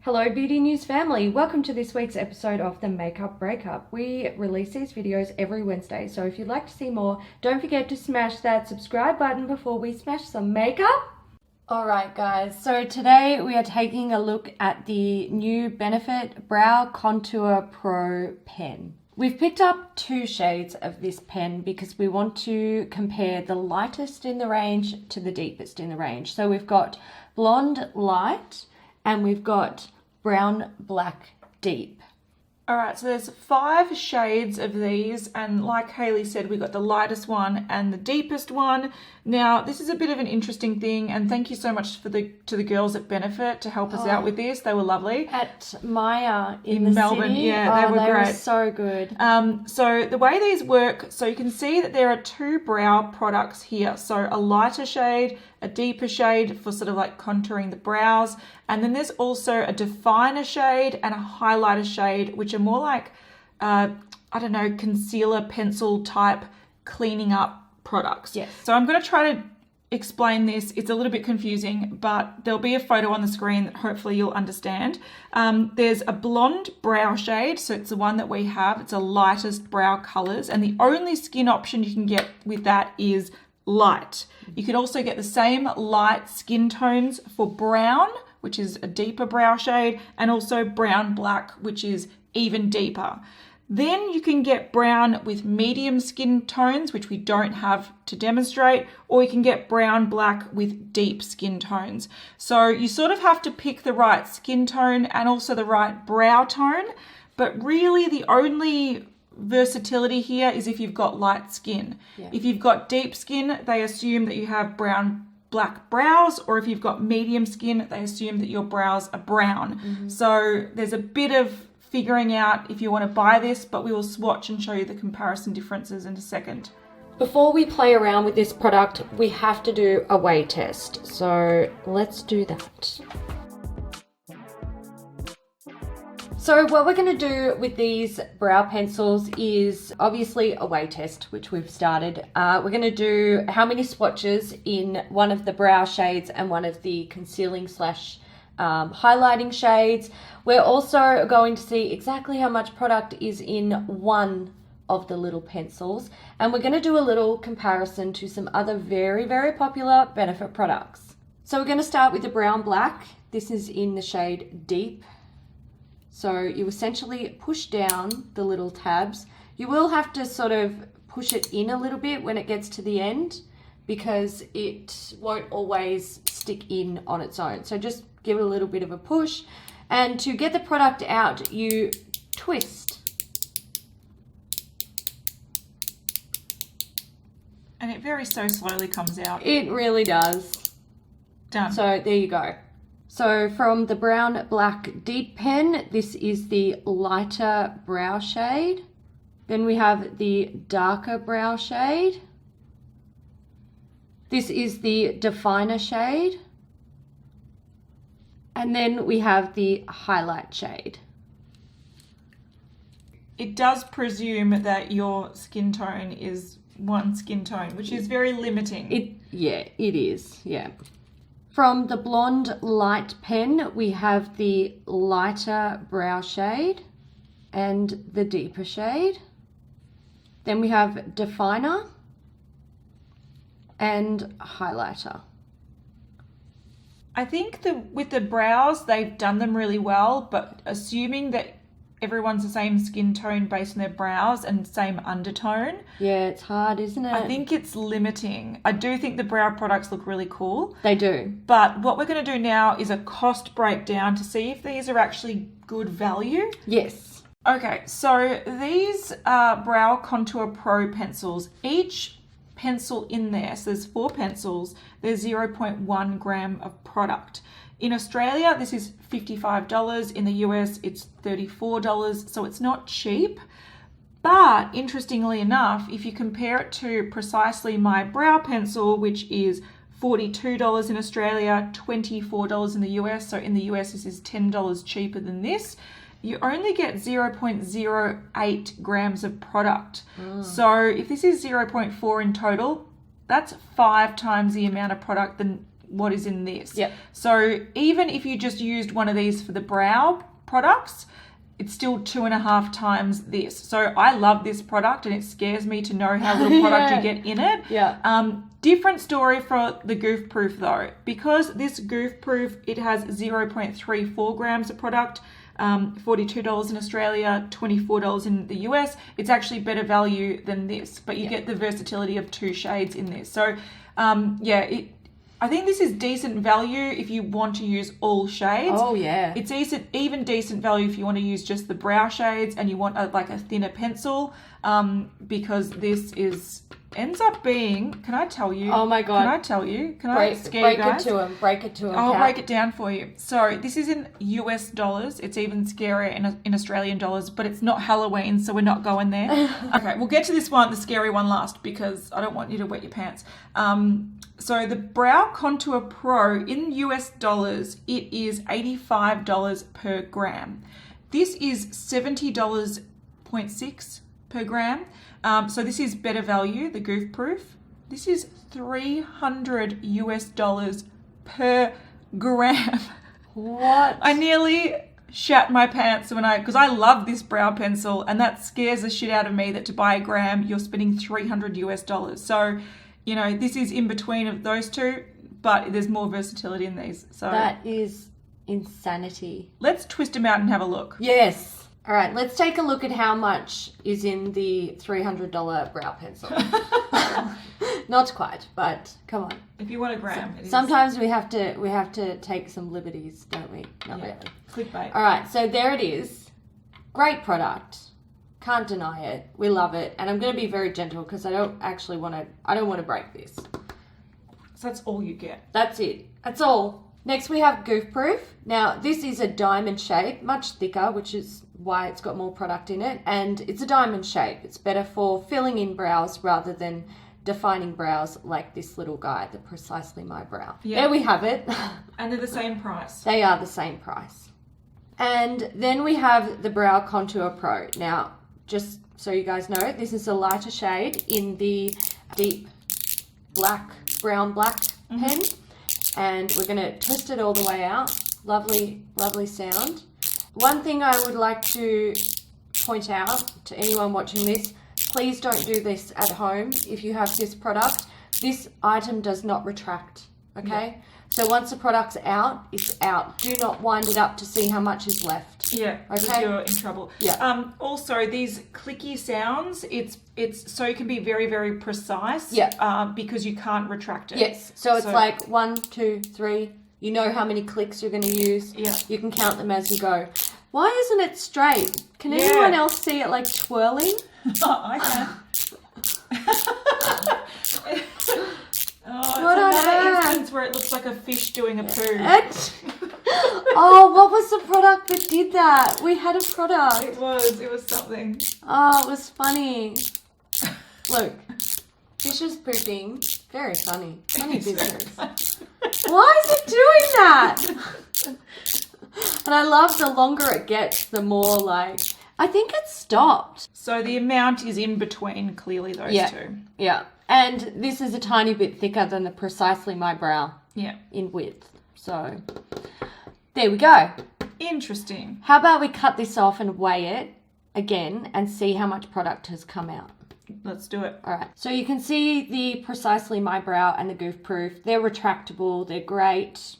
Hello Beauty News family, welcome to this week's episode of the Makeup Breakup. We release these videos every Wednesday, so if you'd like to see more, don't forget to smash that subscribe button before we smash some makeup. Alright guys, so today we are taking a look at the new Benefit Brow Contour Pro pen. We've picked up two shades of this pen because we want to compare the lightest in the range to the deepest in the range. So we've got Blonde Light and we've got Brown Black Deep. Alright, so there's 5 shades of these, and like Hayley said, we got the lightest one and the deepest one. Now, this is a bit of an interesting thing, and thank you so much to the girls at Benefit to help us out with this. They were lovely. At Maya in the Melbourne, city. yeah, they were great. Were so good. So the way these work, so you can see that there are 2 brow products here. So a lighter shade, a deeper shade for sort of like contouring the brows. And then there's also a definer shade and a highlighter shade, which are more like, I don't know, concealer, pencil type cleaning up products. Yes. So I'm going to try to explain this. It's a little bit confusing, but there'll be a photo on the screen that hopefully you'll understand. There's a blonde brow shade, so it's the one that we have. It's the lightest brow colors, and the only skin option you can get with that is light. You can also get the same light skin tones for brown, which is a deeper brow shade, and also brown black, which is even deeper. Then you can get brown with medium skin tones, which we don't have to demonstrate, or you can get brown black with deep skin tones. So you sort of have to pick the right skin tone and also the right brow tone, but really the only versatility here is if you've got light skin. Yeah. If you've got deep skin, they assume that you have brown black brows, or if you've got medium skin, they assume that your brows are brown. Mm-hmm. So there's a bit of figuring out if you want to buy this, but we will swatch and show you the comparison differences in a second. Before we play around with this product, we have to do a weigh test. So let's do that. So what we're going to do with these brow pencils is obviously a weigh test, which we've started. We're going to do how many swatches in one of the brow shades and one of the concealing slash highlighting shades. We're also going to see exactly how much product is in one of the little pencils, and we're going to do a little comparison to some other very, very popular Benefit products. So we're going to start with the brown black. This is in the shade Deep. So you essentially push down the little tabs. You will have to sort of push it in a little bit when it gets to the end because it won't always stick in on its own. So just give it a little bit of a push. And to get the product out, you twist. And it very so slowly comes out. It really does. Done. So there you go. So from the Brown Black Deep pen, this is the lighter brow shade. Then we have the darker brow shade. This is the definer shade. And then we have the highlight shade. It does presume that your skin tone is one skin tone, which is very limiting. It is, yeah. From the Blonde Light pen, we have the lighter brow shade and the deeper shade. Then we have definer and highlighter. I think with the brows, they've done them really well, but assuming that everyone's the same skin tone based on their brows and same undertone. Yeah, it's hard, isn't it? I think it's limiting. I do think the brow products look really cool. They do. But what we're going to do now is a cost breakdown to see if these are actually good value. Yes. Okay, so these are Brow Contour Pro pencils. Each pencil in there, so there's 4 pencils, there's 0.1 gram of product. In Australia, this is $55. In the US, it's $34, so it's not cheap. But interestingly enough, if you compare it to precisely my brow pencil, which is $42 in Australia, $24 in the US, so in the US this is $10 cheaper than this, you only get 0.08 grams of product. So if this is 0.4 in total, that's 5 times the amount of product than what is in this. Yep. So even if you just used one of these for the brow products, it's still 2.5 times this. So I love this product, and it scares me to know how little product you get in it. Yeah. Different story for the Goof Proof though. Because this Goof Proof, it has 0.34 grams of product, $42 in Australia, $24 in the US. It's actually better value than this, but you get the versatility of 2 shades in this. So I think this is decent value if you want to use all shades. Oh, yeah. It's even decent value if you want to use just the brow shades and you want a thinner pencil, because this ends up being, can I tell you? Oh my God. Can I tell you? Can I scare you guys? Break it to him. I'll break it down for you. So this is in US dollars. It's even scarier in Australian dollars, but it's not Halloween, so we're not going there. Okay, we'll get to this one, the scary one last, because I don't want you to wet your pants. So the Brow Contour Pro in US dollars, it is $85 per gram. This is $70.6 per gram. So this is better value, the Goof Proof. This is $300 US per gram. What? I nearly shat my pants because I love this brow pencil, and that scares the shit out of me that to buy a gram, you're spending $300 US. So, you know, this is in between of those two, but there's more versatility in these. So That is insanity. let's twist them out and have a look. Yes. All right, let's take a look at how much is in the $300 brow pencil. Not quite, but come on. If you want a gram, it is. Sometimes we have to take some liberties, don't we? Not really. Clickbait. All right, so there it is. Great product. Can't deny it. We love it, and I'm going to be very gentle because I don't want to break this. So that's all you get. That's it. That's all. Next we have Goof Proof. Now this is a diamond shape, much thicker, which is why it's got more product in it, and it's a diamond shape. It's better for filling in brows rather than defining brows like this little guy, the Precisely My Brow. Yeah. There we have it. And they're the same price. They are the same price. And then we have the Brow Contour Pro. Now, just so you guys know, this is a lighter shade in the deep brown black pen. And we're going to twist it all the way out. Lovely, lovely sound. One thing I would like to point out to anyone watching this, please don't do this at home if you have this product. This item does not retract, okay? Yeah. So once the product's out, it's out. Do not wind it up to see how much is left. Yeah, okay? You're in trouble. Yeah. Also, these clicky sounds, it's so it can be very, very precise. Yeah. Because you can't retract it. Yes. So it's like 1, 2, 3. You know how many clicks you're going to use. Yeah. You can count them as you go. Why isn't it straight? Can anyone else see it like twirling? I can. What on earth? Instance where it looks like a fish doing a poo. Oh, what was the product that did that? We had a product. It was something. Oh, it was funny. Look, fishes pooping. Very funny. Funny business. Why is it doing that? And I love the longer it gets, the more like, I think it stopped. So the amount is in between, clearly, those two. Yeah. And this is a tiny bit thicker than the Precisely My Brow. Yeah. In width. So, there we go. Interesting. How about we cut this off and weigh it again and see how much product has come out? Let's do it. All right. So you can see the Precisely My Brow and the Goof Proof. They're retractable. They're great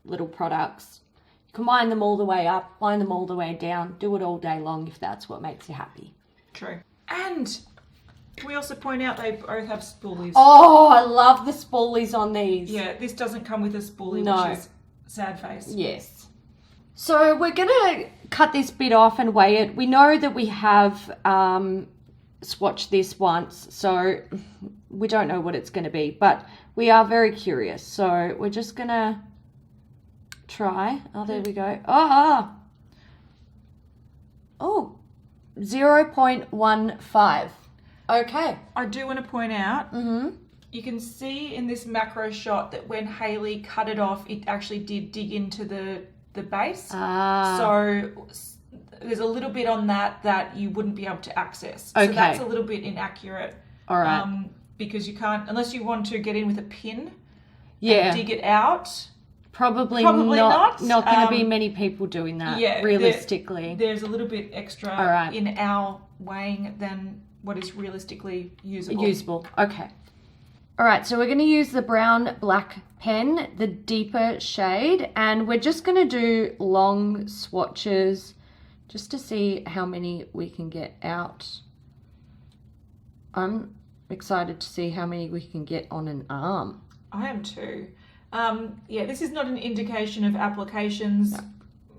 little products. You can wind them all the way up, wind them all the way down. Do it all day long if that's what makes you happy. True. And can we also point out they both have spoolies? Oh, I love the spoolies on these. Yeah, this doesn't come with a spoolie, No. which is sad face. Yes. So we're going to cut this bit off and weigh it. We know that we have swatched this once, so we don't know what it's going to be, but we are very curious. So we're just going to try. Oh, there we go. Oh, 0.15. Okay. I do want to point out, you can see in this macro shot that when Hayley cut it off, it actually did dig into the base. So there's a little bit on that you wouldn't be able to access. Okay. So that's a little bit inaccurate. All right. Because you can't, unless you want to get in with a pin. Yeah. dig it out. Probably not. Not going to be many people doing that, realistically. There's a little bit extra in our weighing than what is realistically usable. Okay. All right, so we're going to use the brown black pen, the deeper shade, and we're just going to do long swatches just to see how many we can get out. I'm excited to see how many we can get on an arm. I am too. Yeah, this is not an indication of applications. No.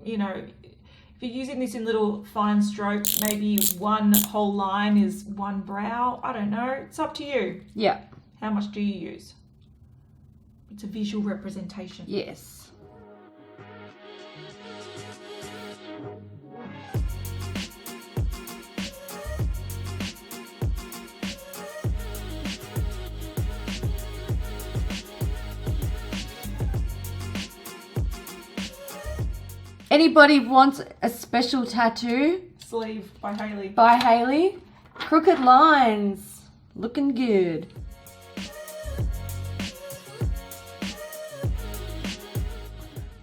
You know, if you're using this in little fine strokes, maybe one whole line is one brow. I don't know. It's up to you. Yeah. How much do you use? It's a visual representation. Yes. Anybody wants a special tattoo? Sleeve by Haley. By Haley. Crooked lines. Looking good.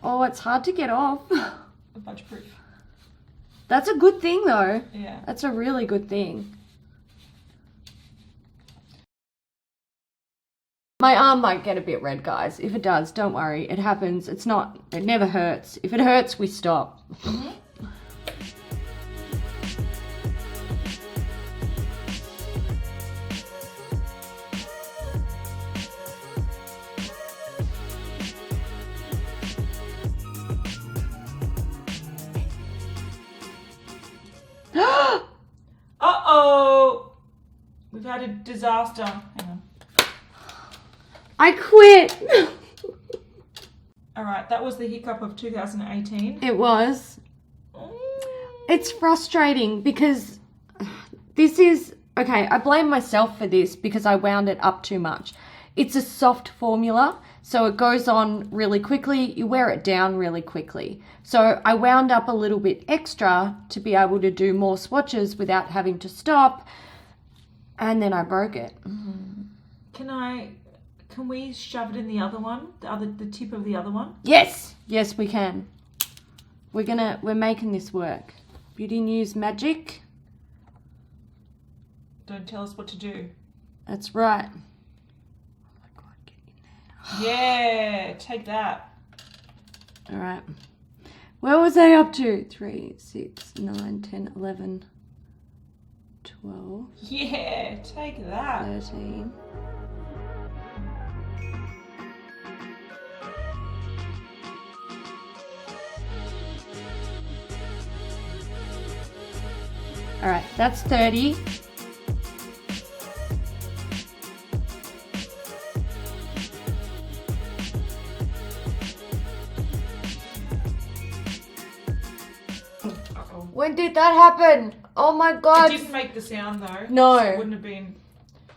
Oh, it's hard to get off. Budge proof. That's a good thing though. Yeah. That's a really good thing. My arm might get a bit red, guys. If it does, don't worry. It happens. It never hurts. If it hurts, we stop. Mm-hmm. Uh-oh! We've had a disaster. Hang on. I quit. All right, that was the hiccup of 2018. It was. It's frustrating because this is, okay, I blame myself for this because I wound it up too much. It's a soft formula, so it goes on really quickly. You wear it down really quickly. So I wound up a little bit extra to be able to do more swatches without having to stop. And then I broke it. Can we shove it in the other one? The tip of the other one? Yes. Yes, we can. We're making this work. Beauty News magic. Don't tell us what to do. That's right. Oh my God, get in there. Yeah, take that. All right. Where was I up to? 3, 6, 9, 10, 11, 12. Yeah, take that. 13. All right, that's 30. Uh-oh. When did that happen? Oh my God. It didn't make the sound though. No. So it wouldn't have been.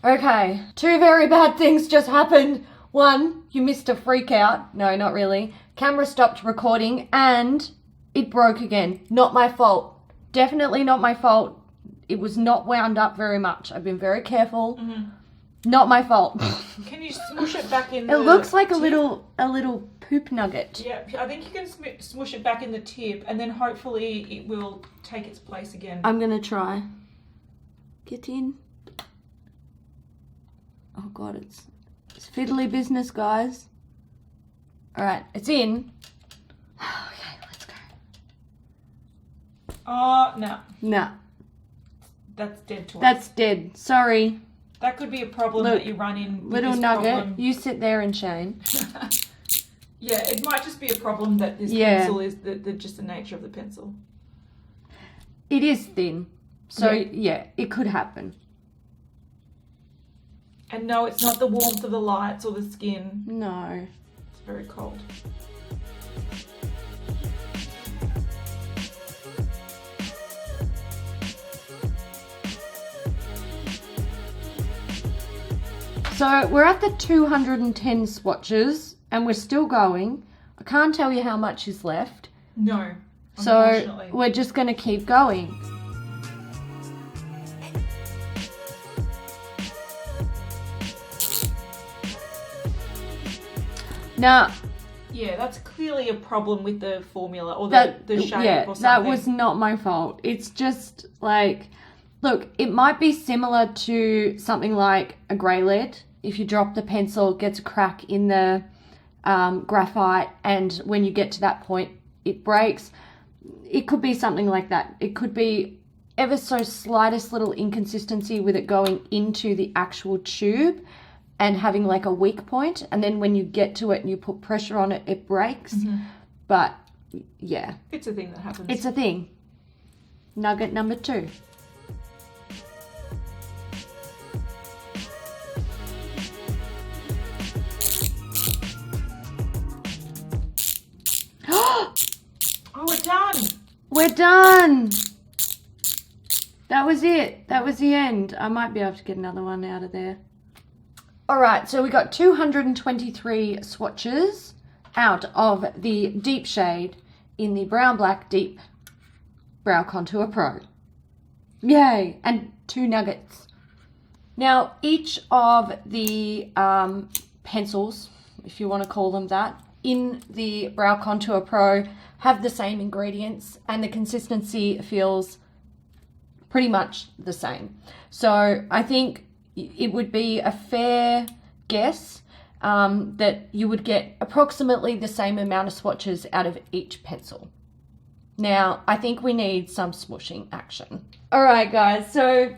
Okay, 2 very bad things just happened. 1, you missed a freak out. No, not really. Camera stopped recording and it broke again. Not my fault. Definitely not my fault. It was not wound up very much. I've been very careful. Mm-hmm. Not my fault. Can you smush it back in It looks like a little poop nugget. Yeah, I think you can smush it back in the tip and then hopefully it will take its place again. I'm going to try. Get in. Oh God, it's fiddly business, guys. All right, it's in. Okay, let's go. Oh, no. No. That's dead to us. That's dead. Sorry. That could be a problem that you run in. Little nugget. You sit there in shame. Yeah, it might just be a problem that this pencil is just the nature of the pencil. It is thin. So, yeah, it could happen. And no, it's not the warmth of the lights or the skin. No. It's very cold. So we're at the 210 swatches and we're still going. I can't tell you how much is left. No, so we're just going to keep going. Now, yeah, that's clearly a problem with the formula or the shape or something. That was not my fault. It's just like, look, it might be similar to something like a grey lead. If you drop the pencil, it gets a crack in the graphite, and when you get to that point, it breaks. It could be something like that. It could be ever so slightest little inconsistency with it going into the actual tube and having like a weak point, and then when you get to it and you put pressure on it, it breaks. But yeah, it's a thing that happens. It's a thing. Nugget number 2. Oh, we're done. We're done. That was it. That was the end. I might be able to get another one out of there. All right, so we got 223 swatches out of the deep shade in the Brown Black Deep Brow Contour Pro. Yay! And 2 nuggets. Now, each of the pencils, if you want to call them that, in the Brow Contour Pro have the same ingredients, and the consistency feels pretty much the same. So I think it would be a fair guess that you would get approximately the same amount of swatches out of each pencil. Now, I think we need some smooshing action. All right, guys, so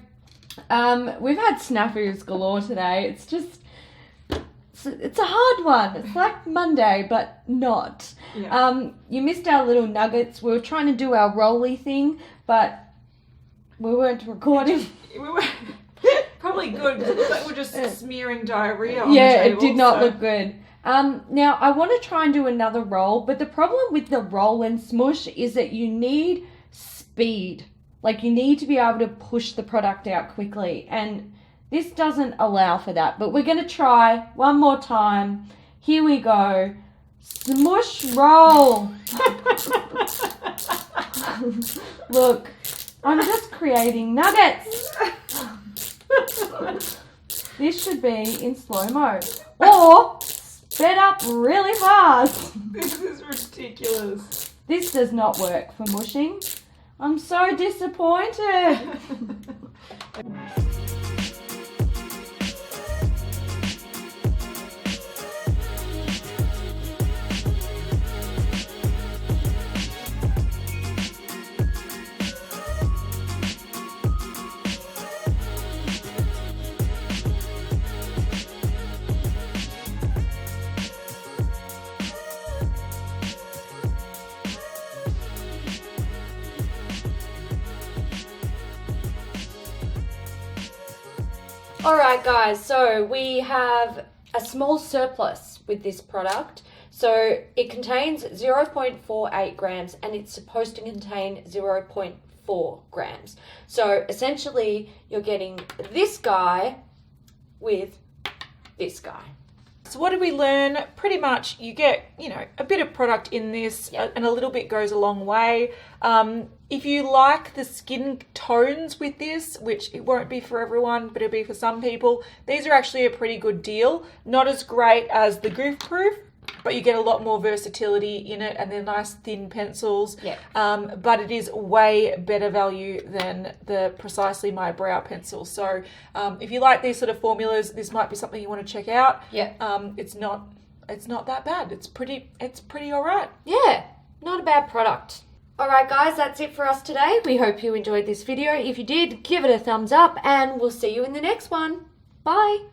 we've had snafus galore today. It's just, it's a hard one. It's like Monday, but not. Yeah. You missed our little nuggets. We were trying to do our rolly thing, but we weren't recording. We were probably good, because it looked like we're just smearing diarrhea on the Yeah, table, it did not look good. Now, I want to try and do another roll, but the problem with the roll and smush is that you need speed. Like, you need to be able to push the product out quickly, and this doesn't allow for that. But we're going to try one more time. Here we go. Smush roll. Look, I'm just creating nuggets. This should be in slow-mo. Or sped up really fast. This is ridiculous. This does not work for mushing. I'm so disappointed. Alright guys, so we have a small surplus with this product. So it contains 0.48 grams and it's supposed to contain 0.4 grams. So essentially you're getting this guy with this guy. So what did we learn? Pretty much you get, a bit of product in this, and a little bit goes a long way. If you like the skin tones with this, which it won't be for everyone, but it'll be for some people, these are actually a pretty good deal. Not as great as the Goof Proof, but you get a lot more versatility in it, and they're nice thin pencils. Yeah. But it is way better value than the Precisely My Brow pencil. So if you like these sort of formulas, this might be something you want to check out. Yeah. It's not that bad. It's pretty all right. Yeah, not a bad product. Alright guys, that's it for us today. We hope you enjoyed this video. If you did, give it a thumbs up and we'll see you in the next one. Bye.